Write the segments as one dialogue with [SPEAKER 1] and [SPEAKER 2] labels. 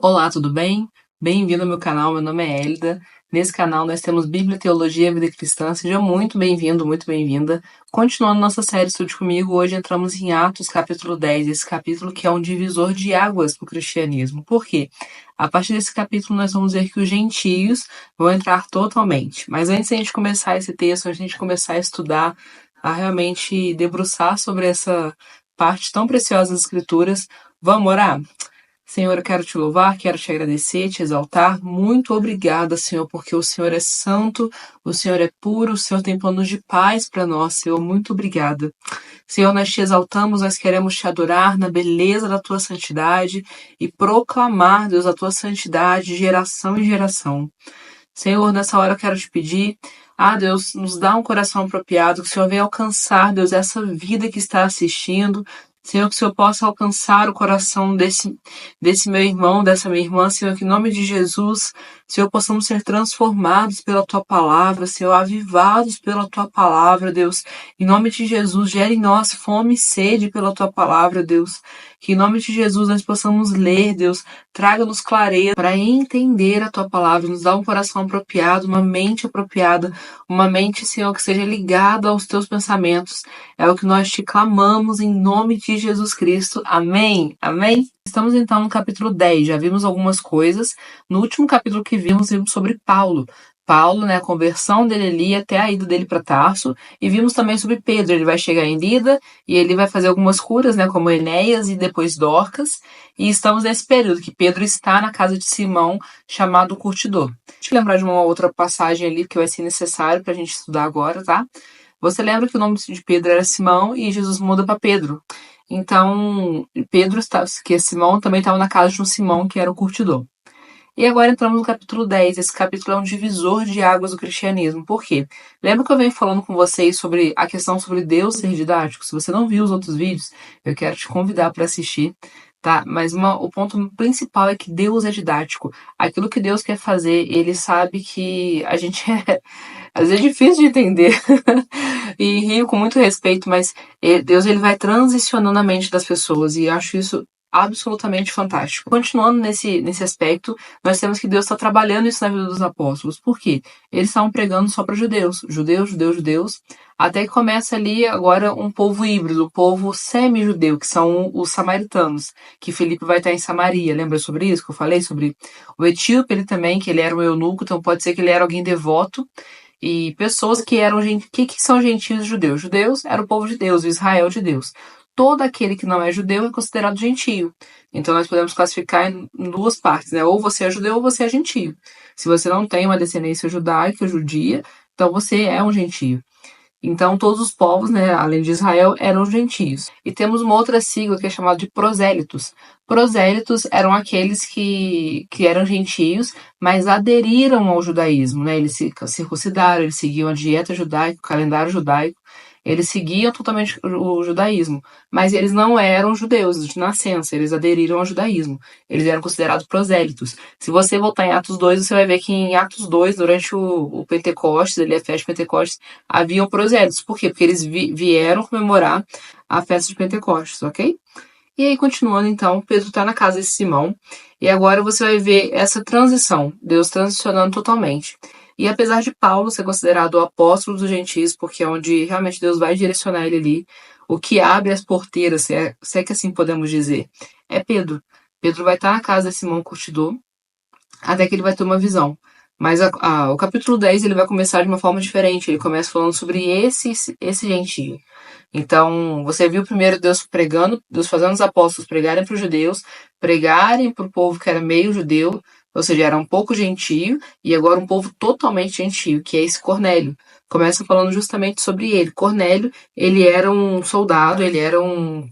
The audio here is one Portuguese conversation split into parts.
[SPEAKER 1] Olá, tudo bem? Bem-vindo ao meu canal, meu nome é Hélida. Nesse canal nós temos Bíblia, Teologia, Vida Cristã. Seja muito bem-vindo, muito bem-vinda. Continuando nossa série Estude Comigo, hoje entramos em Atos, capítulo 10, esse capítulo que é um divisor de águas para o cristianismo. Por quê? A partir desse capítulo nós vamos ver que os gentios vão entrar totalmente. Mas antes de a gente começar esse texto, antes de a gente começar a estudar, a realmente debruçar sobre essa parte tão preciosa das Escrituras, vamos orar? Senhor, eu quero te louvar, quero te agradecer, te exaltar. Muito obrigada, Senhor, porque o Senhor é santo, o Senhor é puro, o Senhor tem planos de paz para nós, Senhor. Muito obrigada. Senhor, nós te exaltamos, nós queremos te adorar na beleza da tua santidade e proclamar, Deus, a tua santidade de geração em geração. Senhor, nessa hora eu quero te pedir, Deus, nos dá um coração apropriado, que o Senhor venha alcançar, Deus, essa vida que está assistindo. Senhor, que o Senhor possa alcançar o coração desse meu irmão, dessa minha irmã, Senhor, que em nome de Jesus, Senhor, possamos ser transformados pela Tua palavra, Senhor, avivados pela Tua palavra, Deus. Em nome de Jesus, gere em nós fome e sede pela Tua palavra, Deus. Que em nome de Jesus nós possamos ler, Deus, traga-nos clareza para entender a Tua palavra, nos dá um coração apropriado, uma mente apropriada, uma mente, Senhor, que seja ligada aos Teus pensamentos. É o que nós te clamamos em nome de Jesus Cristo. Amém? Amém? Estamos então no capítulo 10, já vimos algumas coisas. No último capítulo que vimos sobre Paulo. Paulo, né, a conversão dele ali até a ida dele para Tarso. E vimos também sobre Pedro, ele vai chegar em Lida e ele vai fazer algumas curas, né, como Enéas e depois Dorcas. E estamos nesse período que Pedro está na casa de Simão, chamado Curtidor. Deixa eu lembrar de uma outra passagem ali que vai ser necessário para a gente estudar agora, tá? Você lembra que o nome de Pedro era Simão e Jesus muda para Pedro. Então, Simão também estava na casa de um Simão que era o curtidor. E agora entramos no capítulo 10. Esse capítulo é um divisor de águas do cristianismo. Por quê? Lembra que eu venho falando com vocês sobre a questão sobre Deus ser didático? Se você não viu os outros vídeos, eu quero te convidar para assistir, tá? Mas o ponto principal é que Deus é didático. Aquilo que Deus quer fazer, Ele sabe que a gente às vezes é difícil de entender. E rio com muito respeito, mas Deus ele vai transicionando a mente das pessoas e eu acho isso absolutamente fantástico. Continuando nesse aspecto, nós temos que Deus está trabalhando isso na vida dos apóstolos. Por quê? Eles estavam pregando só para judeus, judeus, até que começa ali agora um povo híbrido, um povo semi-judeu, que são os samaritanos, que Felipe vai estar em Samaria. Lembra sobre isso que eu falei? Sobre o etíope, ele também, que ele era um eunuco, então pode ser que ele era alguém devoto. E pessoas que eram que são gentios e judeus? Judeus era o povo de Deus, o Israel de Deus. Todo aquele que não é judeu é considerado gentio. Então nós podemos classificar em duas partes, né? Ou você é judeu ou você é gentio. Se você não tem uma descendência judaica, judia, então você é um gentio. Então todos os povos, né, além de Israel, eram gentios. E temos uma outra sigla que é chamada de prosélitos. Prosélitos eram aqueles que eram gentios, mas aderiram ao judaísmo, né? Eles se circuncidaram, eles seguiam a dieta judaica, o calendário judaico, eles seguiam totalmente o judaísmo, mas eles não eram judeus de nascença, eles aderiram ao judaísmo. Eles eram considerados prosélitos. Se você voltar em Atos 2, você vai ver que em Atos 2, durante o Pentecostes, ali a festa de Pentecostes, haviam prosélitos. Por quê? Porque eles vieram comemorar a festa de Pentecostes, ok? E aí, continuando então, Pedro está na casa de Simão, e agora você vai ver essa transição, Deus transicionando totalmente. E apesar de Paulo ser considerado o apóstolo dos gentios, porque é onde realmente Deus vai direcionar ele ali, o que abre as porteiras, se é que assim podemos dizer, é Pedro. Pedro vai estar na casa de Simão Curtidor, até que ele vai ter uma visão. Mas o capítulo 10 ele vai começar de uma forma diferente, ele começa falando sobre esse gentio. Então, você viu primeiro Deus pregando, Deus fazendo os apóstolos pregarem para os judeus, pregarem para o povo que era meio judeu, ou seja, era um pouco gentio, e agora um povo totalmente gentio, que é esse Cornélio. Começa falando justamente sobre ele. Cornélio, ele era um soldado, ele era um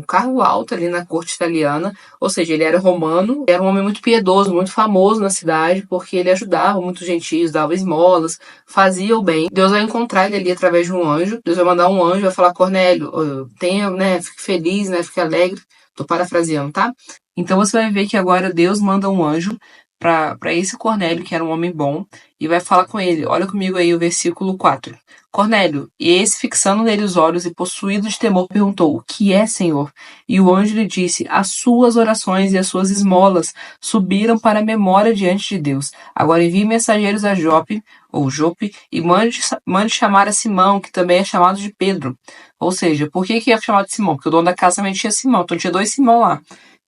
[SPEAKER 1] cargo alto ali na corte italiana, ou seja, ele era romano, era um homem muito piedoso, muito famoso na cidade, porque ele ajudava muitos gentios, dava esmolas, fazia o bem. Deus vai encontrar ele ali através de um anjo, Deus vai mandar um anjo, vai falar, Cornélio, tenha, né, fique feliz, né, fique alegre, tô parafraseando, tá? Então você vai ver que agora Deus manda um anjo para esse Cornélio, que era um homem bom, e vai falar com ele. Olha comigo aí o versículo 4. Cornélio, e esse, fixando nele os olhos e possuído de temor, perguntou: O que é, Senhor? E o anjo lhe disse: As suas orações e as suas esmolas subiram para a memória diante de Deus. Agora envie mensageiros a Jope, ou Jope, e mande chamar a Simão, que também é chamado de Pedro. Ou seja, por que é chamado de Simão? Porque o dono da casa também tinha Simão, então tinha 2 Simão lá.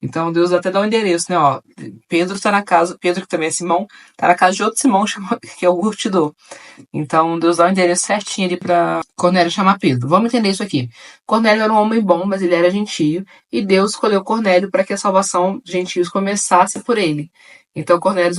[SPEAKER 1] Então Deus até dá o endereço, né? Ó, Pedro tá na casa, Pedro, que também é Simão, tá na casa de outro Simão, que é o curtidor. Então Deus dá o endereço certinho ali pra Cornélio chamar Pedro. Vamos entender isso aqui. Cornélio era um homem bom, mas ele era gentio, e Deus escolheu Cornélio para que a salvação dos gentios começasse por ele. Então Cornélio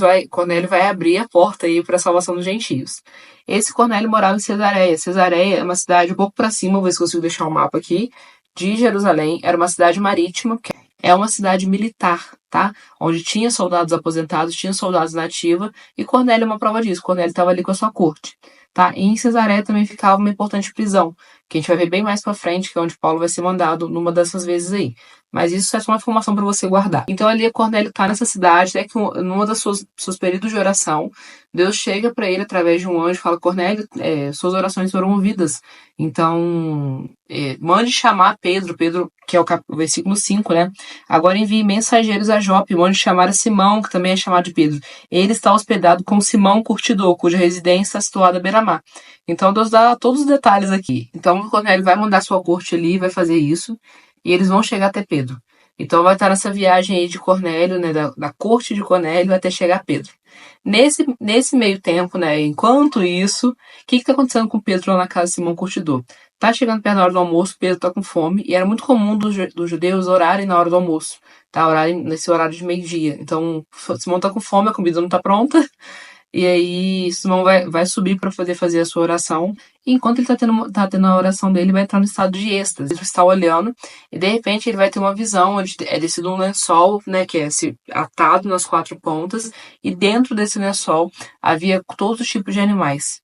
[SPEAKER 1] vai abrir a porta aí para a salvação dos gentios. Esse Cornélio morava em Cesareia. Cesareia é uma cidade um pouco para cima, vou ver se consigo deixar o mapa aqui, de Jerusalém. Era uma cidade marítima, é uma cidade militar, tá? Onde tinha soldados aposentados, tinha soldados na ativa, e Cornélio é uma prova disso. Cornélio estava ali com a sua corte, tá? E em Cesareia também ficava uma importante prisão, que a gente vai ver bem mais pra frente, que é onde Paulo vai ser mandado numa dessas vezes aí. Mas isso é só uma informação para você guardar. Então ali Cornélio tá nessa cidade, até que numa das seus períodos de oração, Deus chega para ele através de um anjo e fala: Cornélio, suas orações foram ouvidas. Então, mande chamar Pedro, que é o versículo 5, né? Agora envie mensageiros a Jope, mande chamar a Simão, que também é chamado de Pedro. Ele está hospedado com Simão Curtidor, cuja residência está situada à beira-mar. Então Deus dá todos os detalhes aqui. Então o Cornélio vai mandar sua corte ali, vai fazer isso, e eles vão chegar até Pedro. Então vai estar nessa viagem aí de Cornélio, né, da corte de Cornélio até chegar a Pedro. Nesse meio tempo, né, enquanto isso, o que está acontecendo com Pedro lá na casa de Simão Curtidor? Tá chegando perto da hora do almoço, Pedro tá com fome, e era muito comum dos judeus orarem na hora do almoço, tá? Orarem nesse horário de meio-dia. Então, Simão tá com fome, a comida não tá pronta, e aí Simão vai subir para poder fazer a sua oração. E enquanto ele tá tendo a oração dele, vai entrar no estado de êxtase. Ele está olhando e de repente ele vai ter uma visão onde é descido um lençol, né, que é atado nas 4 pontas, e dentro desse lençol havia todos os tipos de animais.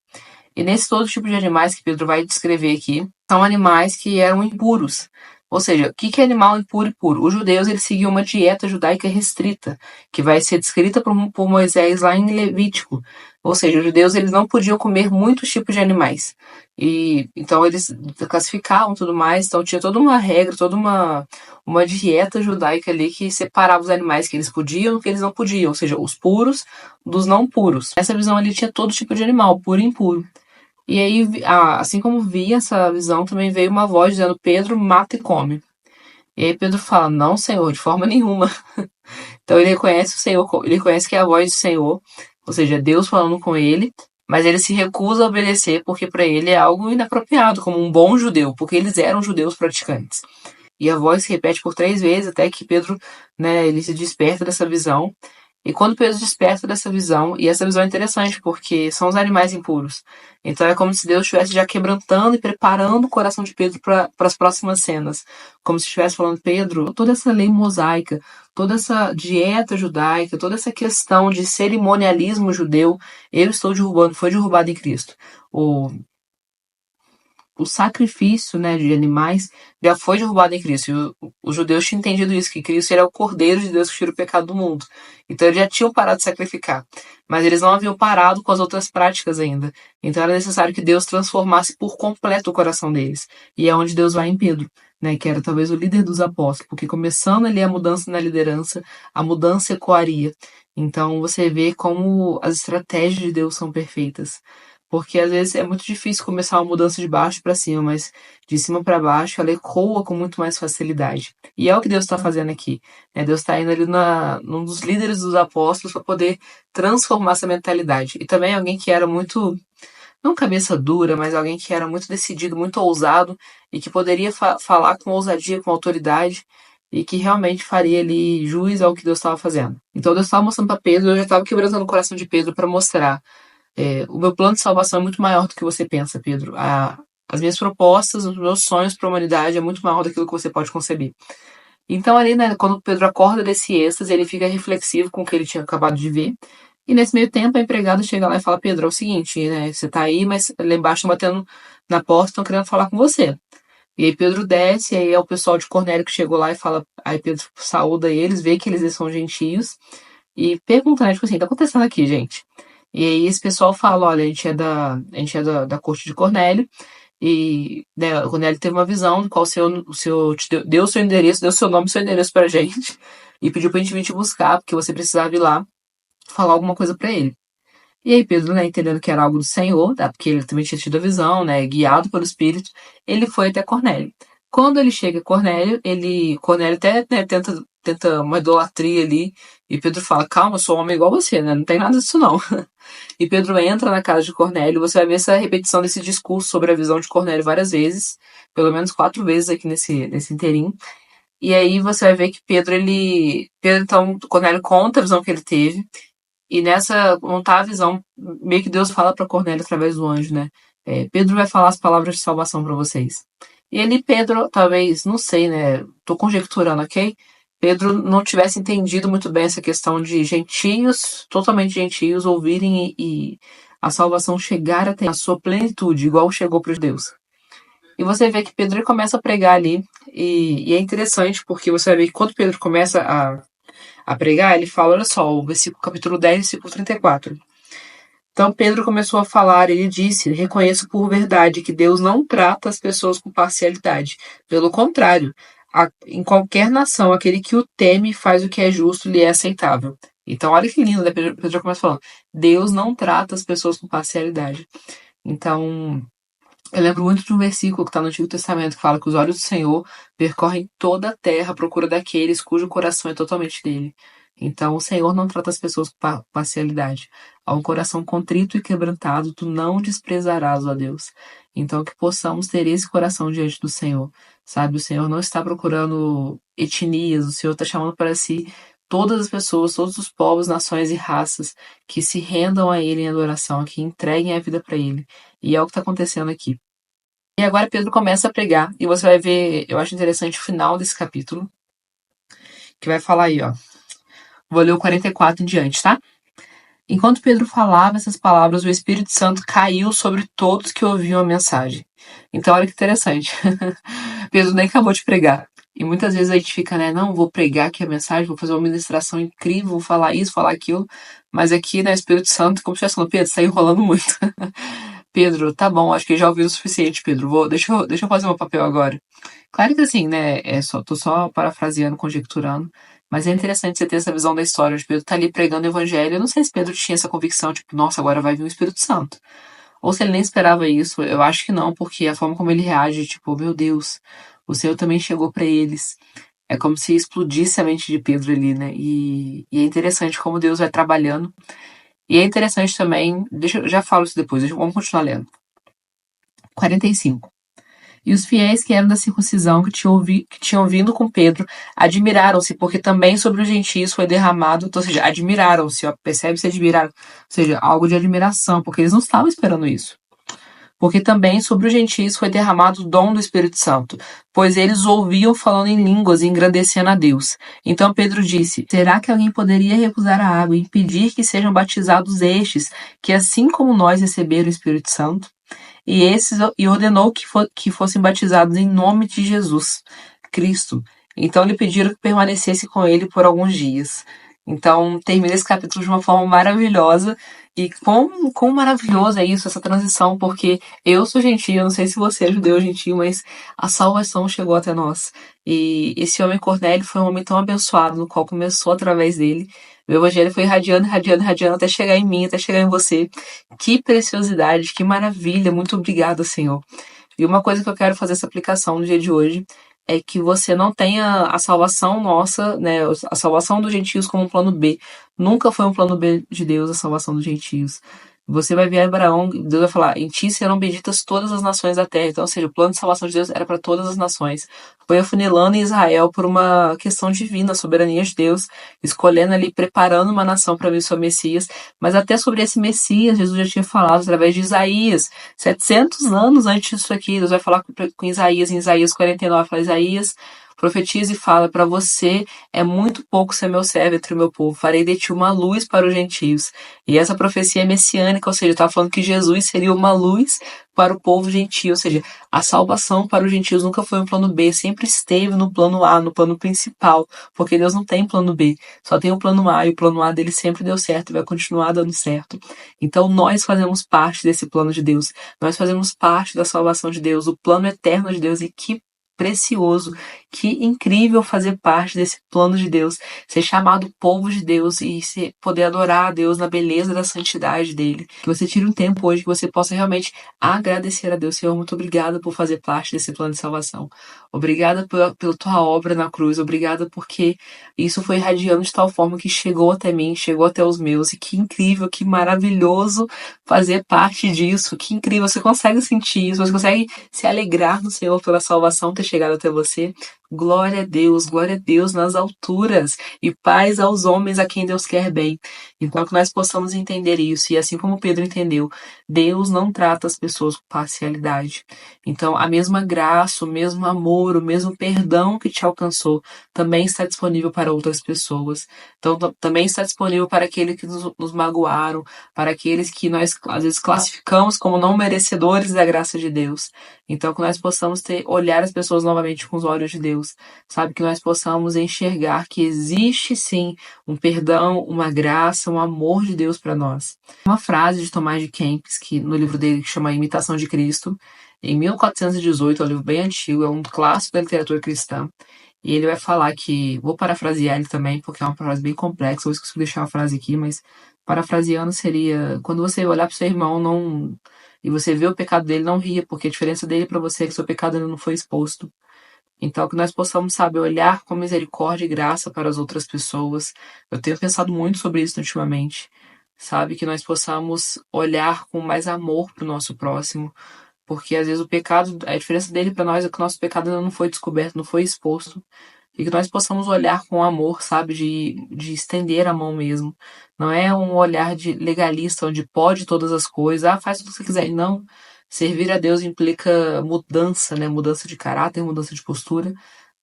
[SPEAKER 1] E nesses todos os tipos de animais que Pedro vai descrever aqui, são animais que eram impuros. Ou seja, o que é animal impuro e puro? Os judeus eles seguiam uma dieta judaica restrita, que vai ser descrita por Moisés lá em Levítico. Ou seja, os judeus eles não podiam comer muitos tipos de animais. E então eles classificavam tudo mais, então tinha toda uma regra, toda uma dieta judaica ali que separava os animais que eles podiam e que eles não podiam, ou seja, os puros dos não puros. Essa visão ali tinha todo tipo de animal, puro e impuro. E aí, assim como vi essa visão, também veio uma voz dizendo: Pedro, mata e come. E aí Pedro fala: Não, Senhor, de forma nenhuma. Então ele reconhece o Senhor, ele reconhece que é a voz do Senhor, ou seja, Deus falando com ele, mas ele se recusa a obedecer porque para ele é algo inapropriado, como um bom judeu, porque eles eram judeus praticantes. E a voz se repete por 3 vezes até que Pedro, né, ele se desperta dessa visão. E quando Pedro desperta dessa visão, e essa visão é interessante porque são os animais impuros. Então é como se Deus estivesse já quebrantando e preparando o coração de Pedro para as próximas cenas. Como se estivesse falando: Pedro, toda essa lei mosaica, toda essa dieta judaica, toda essa questão de cerimonialismo judeu, eu estou derrubando, foi derrubado em Cristo. O sacrifício, né, de animais já foi derrubado em Cristo. E os judeus tinham entendido isso, que Cristo era o Cordeiro de Deus que tira o pecado do mundo. Então eles já tinham parado de sacrificar. Mas eles não haviam parado com as outras práticas ainda. Então era necessário que Deus transformasse por completo o coração deles. E é onde Deus vai em Pedro, né, que era talvez o líder dos apóstolos. Porque começando ali a mudança na liderança, a mudança ecoaria. Então você vê como as estratégias de Deus são perfeitas. Porque às vezes é muito difícil começar uma mudança de baixo para cima, mas de cima para baixo ela ecoa com muito mais facilidade. E é o que Deus está fazendo aqui, né? Deus está indo ali num dos líderes dos apóstolos para poder transformar essa mentalidade. E também alguém que era muito, não cabeça dura, mas alguém que era muito decidido, muito ousado e que poderia falar com ousadia, com autoridade e que realmente faria ali jus ao que Deus estava fazendo. Então Deus estava mostrando para Pedro, eu já estava quebrantando o coração de Pedro para mostrar: o meu plano de salvação é muito maior do que você pensa, Pedro. As minhas propostas, os meus sonhos para a humanidade é muito maior daquilo que você pode conceber. Então ali, né, quando Pedro acorda desse êxtase, ele fica reflexivo com o que ele tinha acabado de ver. E nesse meio tempo, a empregada chega lá e fala: Pedro, é o seguinte, né, você tá aí, mas lá embaixo estão batendo na porta, estão querendo falar com você. E aí Pedro desce, e aí é o pessoal de Cornélio que chegou lá e fala, aí Pedro saúda eles, vê que eles são gentios, e pergunta, né, tipo assim, tá acontecendo aqui, gente? E aí esse pessoal fala, olha, a gente é da corte de Cornélio, e né, o Cornélio teve uma visão do qual o Senhor deu o seu endereço, deu o seu nome e seu endereço pra gente, e pediu pra gente vir te buscar, porque você precisava ir lá falar alguma coisa pra ele. E aí Pedro, né, entendendo que era algo do Senhor, tá? Porque ele também tinha tido a visão, né, guiado pelo Espírito, ele foi até Cornélio. Quando ele chega a Cornélio, Cornélio até, né, tenta uma idolatria ali, e Pedro fala, calma, eu sou um homem igual você, né, não tem nada disso não. E Pedro entra na casa de Cornélio, você vai ver essa repetição desse discurso sobre a visão de Cornélio várias vezes, pelo menos 4 vezes aqui nesse inteirinho. E aí você vai ver que Pedro, então, Cornélio conta a visão que ele teve, e nessa montar a visão, meio que Deus fala para Cornélio através do anjo, né? Pedro vai falar as palavras de salvação para vocês. E ele, Pedro, talvez, não sei, né? Tô conjecturando, ok? Pedro não tivesse entendido muito bem essa questão de gentios, totalmente gentios, ouvirem e a salvação chegar até a sua plenitude, igual chegou para os judeus. E você vê que Pedro começa a pregar ali, e é interessante porque você vai ver que quando Pedro começa a pregar, ele fala, olha só, o versículo capítulo 10, versículo 34. Então Pedro começou a falar, ele disse, reconheço por verdade que Deus não trata as pessoas com parcialidade. Pelo contrário, em qualquer nação, aquele que o teme faz o que é justo lhe é aceitável. Então olha que lindo, né? Pedro já começa falando, Deus não trata as pessoas com parcialidade. Então, eu lembro muito de um versículo que está no Antigo Testamento que fala que os olhos do Senhor percorrem toda a terra à procura daqueles cujo coração é totalmente dele. Então, o Senhor não trata as pessoas com parcialidade. A um coração contrito e quebrantado, tu não desprezarás, ó Deus. Então, que possamos ter esse coração diante do Senhor. Sabe, o Senhor não está procurando etnias, o Senhor está chamando para si todas as pessoas, todos os povos, nações e raças que se rendam a Ele em adoração, que entreguem a vida para Ele. E é o que está acontecendo aqui. E agora Pedro começa a pregar, e você vai ver, eu acho interessante o final desse capítulo, que vai falar aí, ó. Vou ler o 44 em diante, tá? Enquanto Pedro falava essas palavras, o Espírito Santo caiu sobre todos que ouviam a mensagem. Então, olha que interessante. Pedro nem acabou de pregar. E muitas vezes a gente fica, né? Não, vou pregar aqui a mensagem, vou fazer uma ministração incrível, vou falar isso, falar aquilo. Mas aqui, né, Espírito Santo, como se estivesse falando, Pedro, você tá enrolando muito. Pedro, tá bom, acho que já ouviu o suficiente, Pedro. Deixa eu fazer meu papel agora. Claro que assim, né? Tô só parafraseando, conjecturando. Mas é interessante você ter essa visão da história de Pedro tá ali pregando o evangelho. Eu não sei se Pedro tinha essa convicção, tipo, nossa, agora vai vir o Espírito Santo. Ou se ele nem esperava isso. Eu acho que não, porque a forma como ele reage, tipo, meu Deus, o Senhor também chegou para eles. É como se explodisse a mente de Pedro ali, né? E é interessante como Deus vai trabalhando. E é interessante também, eu já falo isso depois, vamos continuar lendo. 45. E os fiéis que eram da circuncisão, que tinham vindo com Pedro, admiraram-se, porque também sobre os gentios foi derramado, ou seja, admiraram-se, percebe-se admirar, ou seja, algo de admiração, porque eles não estavam esperando isso. Porque também sobre os gentios foi derramado o dom do Espírito Santo, pois eles ouviam falando em línguas e engrandecendo a Deus. Então Pedro disse, será que alguém poderia recusar a água e impedir que sejam batizados estes, que assim como nós receberam o Espírito Santo? E ordenou que fossem batizados em nome de Jesus, Cristo. Então lhe pediram que permanecesse com ele por alguns dias. Então termina esse capítulo de uma forma maravilhosa. E quão maravilhoso é isso, essa transição, porque eu sou gentil, eu não sei se você é judeu ou gentil, mas a salvação chegou até nós. E esse homem Cornélio foi um homem tão abençoado, no qual começou através dele. O evangelho foi irradiando, irradiando, irradiando, até chegar em mim, até chegar em você. Que preciosidade, que maravilha, muito obrigada, Senhor. E uma coisa que eu quero fazer essa aplicação no dia de hoje é que você não tenha a salvação nossa, né, a salvação dos gentios como um plano B. Nunca foi um plano B de Deus a salvação dos gentios. Você vai ver Abraão, Deus vai falar, em ti serão benditas todas as nações da terra. Então, ou seja, o plano de salvação de Deus era para todas as nações. Foi afunilando em Israel por uma questão divina, soberania de Deus, escolhendo ali, preparando uma nação para ver o seu Messias. Mas até sobre esse Messias, Jesus já tinha falado através de Isaías. 700 anos antes disso aqui, Deus vai falar com Isaías, em Isaías 49, fala, Isaías, profetiza e fala: para você é muito pouco ser meu servo entre o meu povo, farei de ti uma luz para os gentios. E essa profecia é messiânica, ou seja, está falando que Jesus seria uma luz para o povo gentio, ou seja, a salvação para os gentios nunca foi um plano B, sempre esteve no plano A, no plano principal, porque Deus não tem plano B, só tem o plano A, e o plano A dele sempre deu certo e vai continuar dando certo. Então nós fazemos parte desse plano de Deus, nós fazemos parte da salvação de Deus, o plano eterno de Deus, e que precioso, que incrível fazer parte desse plano de Deus, ser chamado povo de Deus e poder adorar a Deus na beleza da santidade dele. Que você tire um tempo hoje que você possa realmente agradecer a Deus. Senhor, muito obrigada por fazer parte desse plano de salvação. Obrigada pela tua obra na cruz. Obrigada porque isso foi irradiando de tal forma que chegou até mim, chegou até os meus. E que incrível, que maravilhoso fazer parte disso. Que incrível, você consegue sentir isso, você consegue se alegrar no Senhor pela salvação ter chegado até você. Glória a Deus nas alturas e paz aos homens a quem Deus quer bem. Então que nós possamos entender isso, e assim como Pedro entendeu, Deus não trata as pessoas com parcialidade. Então a mesma graça, o mesmo amor, o mesmo perdão que te alcançou também está disponível para outras pessoas. Então também está disponível para aqueles que nos magoaram, para aqueles que nós às vezes classificamos como não merecedores da graça de Deus. Então que nós possamos olhar as pessoas novamente com os olhos de Deus, sabe? Que nós possamos enxergar que existe sim um perdão, uma graça, um amor de Deus para nós. Uma frase de Tomás de Kempis, que no livro dele que chama Imitação de Cristo, em 1418, é um livro bem antigo, é um clássico da literatura cristã, e ele vai falar que, vou parafrasear ele também, porque é uma frase bem complexa, eu esqueci de deixar a frase aqui, mas parafraseando seria: quando você olhar para o seu irmão e você vê o pecado dele, não ria, porque a diferença dele para você é que seu pecado ainda não foi exposto. Então, que nós possamos, sabe, olhar com misericórdia e graça para as outras pessoas. Eu tenho pensado muito sobre isso ultimamente, sabe? Que nós possamos olhar com mais amor para o nosso próximo, porque às vezes o pecado, a diferença dele para nós é que o nosso pecado ainda não foi descoberto, não foi exposto. E que nós possamos olhar com amor, sabe? De estender a mão mesmo. Não é um olhar de legalista, onde pode todas as coisas, faz tudo o que você quiser. Não. Servir a Deus implica mudança, né? Mudança de caráter, mudança de postura,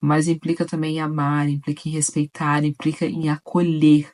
[SPEAKER 1] mas implica também em amar, implica em respeitar, implica em acolher.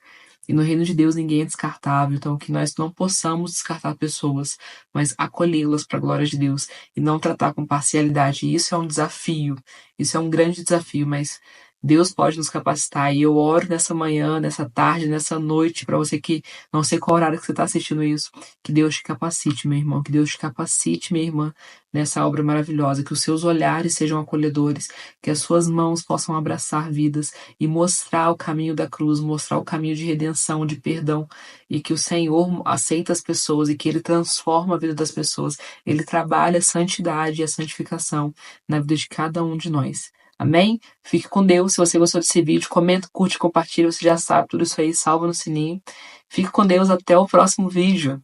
[SPEAKER 1] E no reino de Deus ninguém é descartável, então que nós não possamos descartar pessoas, mas acolhê-las para a glória de Deus e não tratar com parcialidade. E isso é um desafio, isso é um grande desafio, mas Deus pode nos capacitar. E eu oro nessa manhã, nessa tarde, nessa noite, para você que não sei qual horário que você está assistindo isso, que Deus te capacite, meu irmão, que Deus te capacite, minha irmã, nessa obra maravilhosa, que os seus olhares sejam acolhedores, que as suas mãos possam abraçar vidas e mostrar o caminho da cruz, mostrar o caminho de redenção, de perdão, e que o Senhor aceita as pessoas e que Ele transforma a vida das pessoas. Ele trabalha a santidade e a santificação na vida de cada um de nós. Amém? Fique com Deus. Se você gostou desse vídeo, comenta, curte, compartilha. Você já sabe tudo isso aí, salva no sininho. Fique com Deus. Até o próximo vídeo.